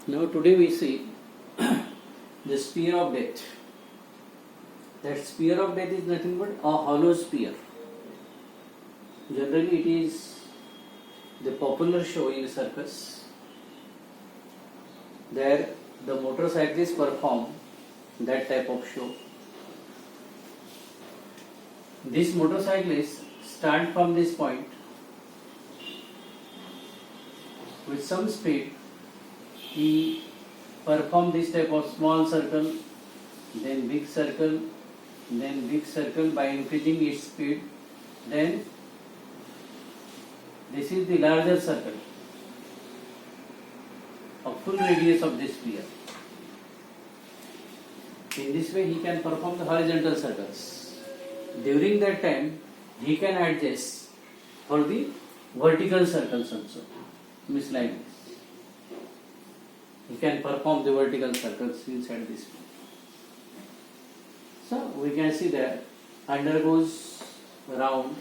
Now today we see the sphere of death. That sphere of death is nothing but a hollow sphere. Generally it is the popular show in circus. There the motorcyclists perform that type of show. This motorcyclist start from this point with some speed. He perform this type of small circle, then big circle, then big circle by increasing its speed. Then this is the larger circle, a full radius of this sphere. In this way he can perform the horizontal circles. During that time he can adjust for the vertical circles also. Means like this. He can perform the vertical circles inside this sphere. So we can see that undergoes round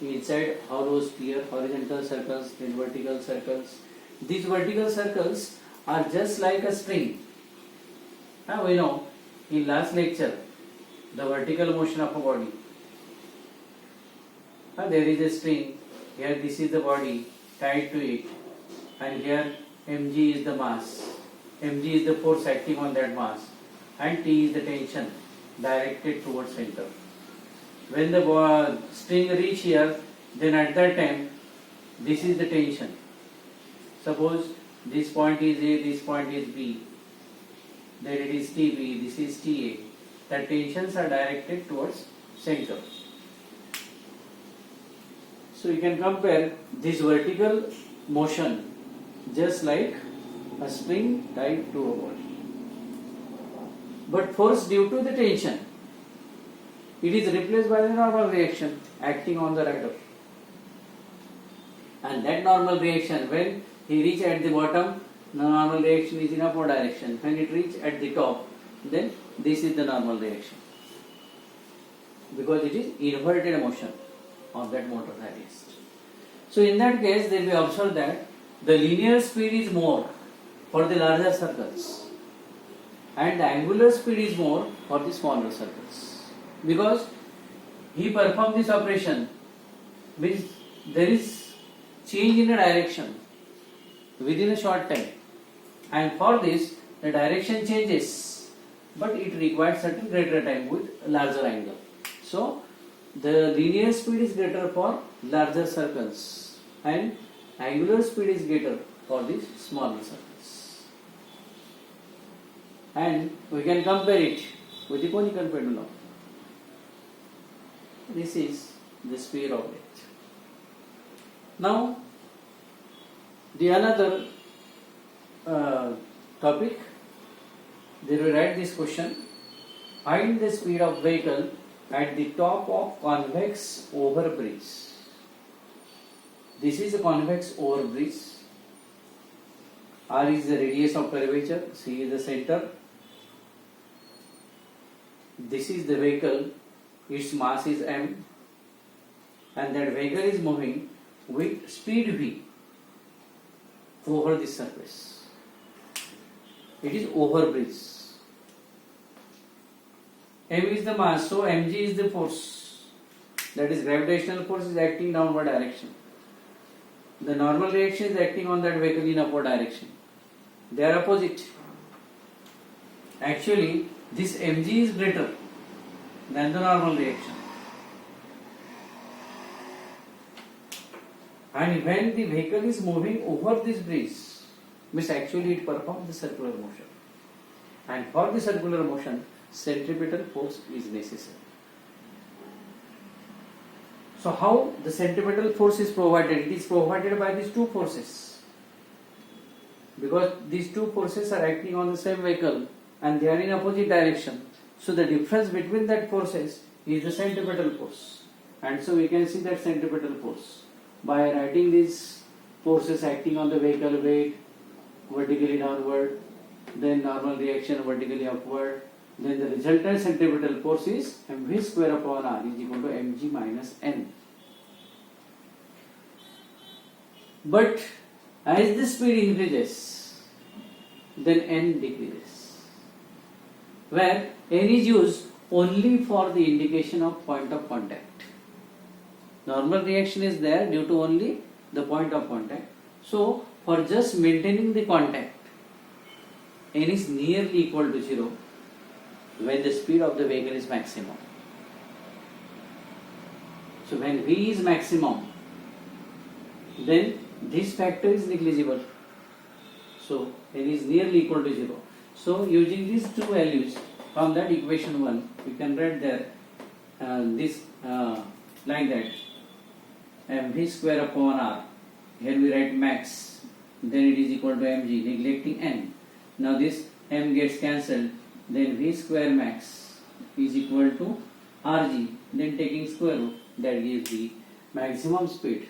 inside hollow sphere, horizontal circles, then vertical circles. These vertical circles are just like a string. Now we know in last lecture the vertical motion of a body. Now there is a string. Here this is the body tied to it, and here mg is the mass. Mg is the force acting on that mass, and T is the tension directed towards center. When the string reach here, then at that time this is the tension. Suppose this point is A, this point is B, then it is TB, this is TA. The tensions are directed towards center. So you can compare this vertical motion just like a string tied to a body. But force due to the tension, it is replaced by the normal reaction acting on the rider. And that normal reaction, when he reach at the bottom, the normal reaction is in upward direction. When it reach at the top, then this is the normal reaction. Because it is inverted motion of that motorcyclist. So in that case, then we observe that the linear speed is more for the larger circles and the angular speed is more for the smaller circles. Because he performed this operation, means there is change in the direction within a short time, and for this the direction changes, but it requires certain greater time with larger angle. So the linear speed is greater for larger circles and angular speed is greater for these smaller circles. And we can compare it with the conical pendulum. This is the sphere of death. Now, the another topic, they will write this question: find the speed of vehicle at the top of convex overbridge. This is a convex overbridge. R is the radius of curvature, C is the center. This is the vehicle, its mass is m, and that vehicle is moving with speed v over this surface. It is overbridge. M is the mass, so mg is the force. That is gravitational force is acting downward direction. The normal reaction is acting on that vehicle in upward direction. They are opposite. Actually, this mg is greater than the normal reaction. And when the vehicle is moving over this bridge, means actually it performs the circular motion. And for the circular motion, centripetal force is necessary. So how the centripetal force is provided? It is provided by these two forces. Because these two forces are acting on the same vehicle and they are in opposite direction. So the difference between that forces is the centripetal force. And so we can see that centripetal force by writing these forces acting on the vehicle weight vertically downward, then normal reaction vertically upward, then the resultant centripetal force is mv square upon r is equal to mg minus n. But as the speed increases, then n decreases. Where n is used only for the indication of point of contact. Normal reaction is there due to only the point of contact. So, for just maintaining the contact, n is nearly equal to 0 when the speed of the vehicle is maximum. So, when V is maximum, then this factor is negligible. So, n is nearly equal to 0. So, using these two values from that equation 1, we can write there this like that mv square upon r. Here we write max, then it is equal to mg, neglecting n. Now this m gets cancelled, then v square max is equal to rg, then taking square root, that gives the maximum speed,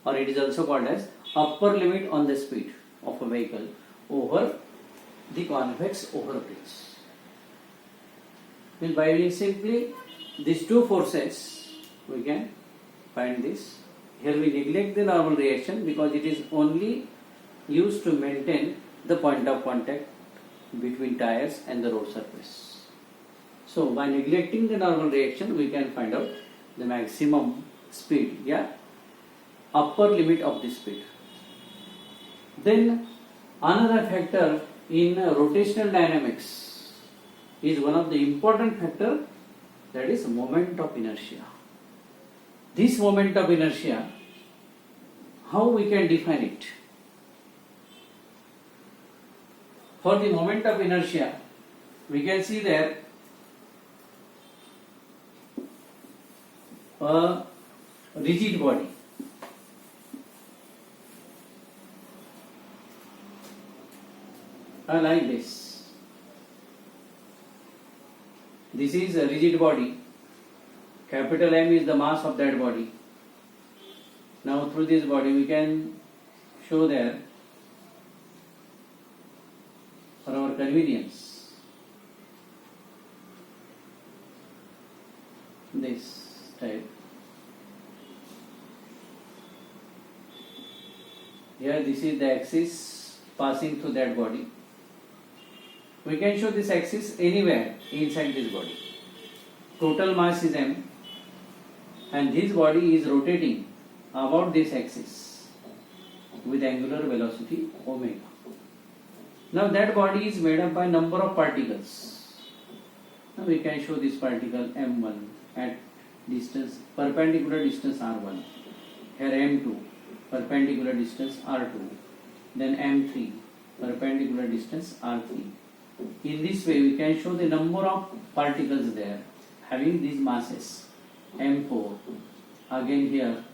or it is also called as upper limit on the speed of a vehicle over the convex overbridge. Means by using simply these two forces, we can find this. Here we neglect the normal reaction because it is only used to maintain the point of contact between tires and the road surface. So by neglecting the normal reaction, we can find out the maximum speed, upper limit of the speed. Then another factor in rotational dynamics is one of the important factor, that is moment of inertia. This moment of inertia, how we can define it? For the moment of inertia, we can see there a rigid body. Like this. This is a rigid body. Capital M is the mass of that body. Now through this body we can show there for our convenience this type. Here this is the axis passing through that body. We can show this axis anywhere inside this body. Total mass is M and this body is rotating about this axis with angular velocity omega. Now that body is made up by number of particles. Now we can show this particle M1 at distance, perpendicular distance R1. Here M2, perpendicular distance R2. Then M3, perpendicular distance R3. In this way we can show the number of particles there having these masses. M4, again here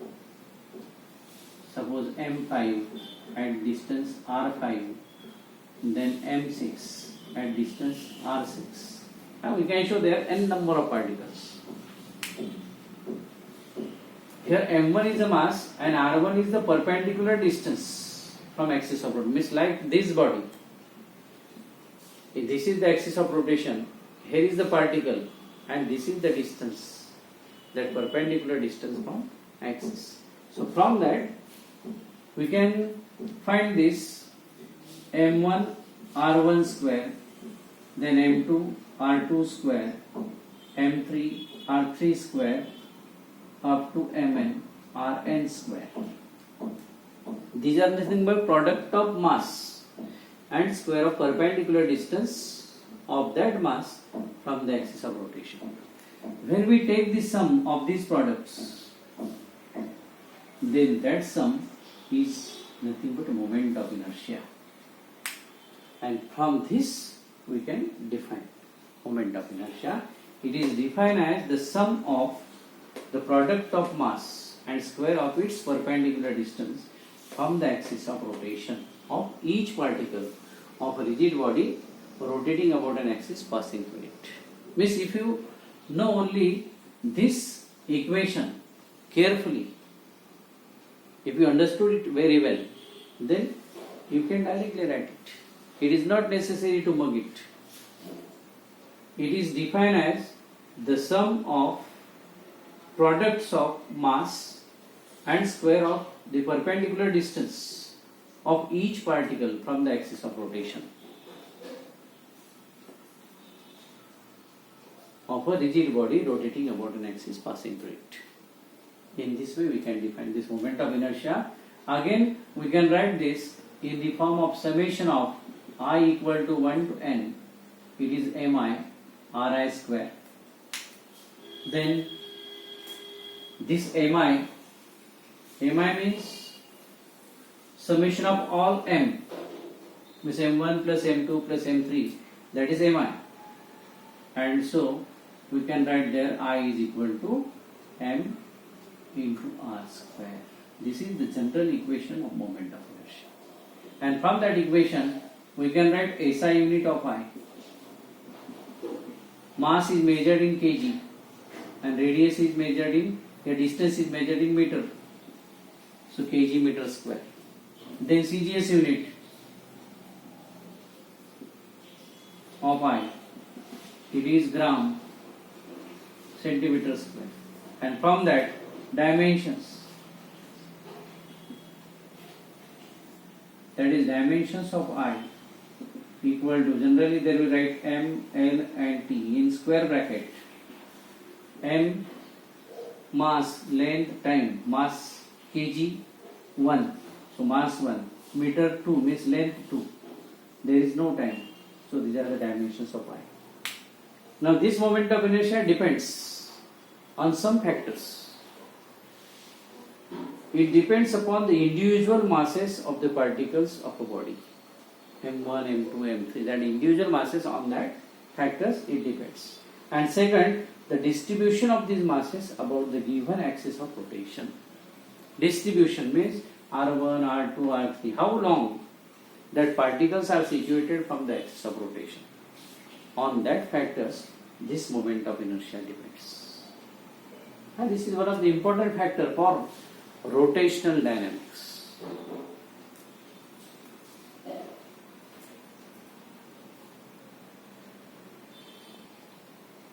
suppose M5 at distance R5, then M6 at distance R6. Now we can show there n number of particles. Here M1 is the mass and R1 is the perpendicular distance from axis of rotation. Means like this body. If this is the axis of rotation, here is the particle and this is the distance, that perpendicular distance from axis. So from that we can find this M1 R1 square, then M2 R2 square, M3 R3 square up to Mn Rn square. These are nothing but product of mass and square of perpendicular distance of that mass from the axis of rotation. When we take the sum of these products, then that sum is nothing but a moment of inertia. And from this we can define moment of inertia. It is defined as the sum of the product of mass and square of its perpendicular distance from the axis of rotation of each particle of a rigid body rotating about an axis passing through it. Means if you know only this equation carefully, if you understood it very well, then you can directly write it. It is not necessary to mug it. It is defined as the sum of products of mass and square of the perpendicular distance of each particle from the axis of rotation of a rigid body rotating about an axis passing through it. In this way we can define this moment of inertia. Again we can write this in the form of summation of I equal to 1 to n. It is mi ri square. Then this mi means summation of all m, means m1 plus m2 plus m3, that is mi. And so we can write there I is equal to m into r square. This is the general equation of moment of inertia. And from that equation we can write SI unit of I. Mass is measured in kg and radius is measured in, the distance is measured in meter. So kg meter square. Then CGS unit of I, it is gram centimeter square. And from that dimensions, that is dimensions of I equal to, generally there we write m, l and t in square bracket. M mass, length, time, mass kg 1, so mass 1, meter 2 means length 2, there is no time, so these are the dimensions of I. Now this moment of inertia depends on some factors. It depends upon the individual masses of the particles of a body, m1, m2, m3, that individual masses, on that factors it depends. And second, the distribution of these masses about the given axis of rotation. Distribution means R1, R2, R3, how long that particles are situated from the axis of rotation. On that factors, this moment of inertia depends. And this is one of the important factors for rotational dynamics.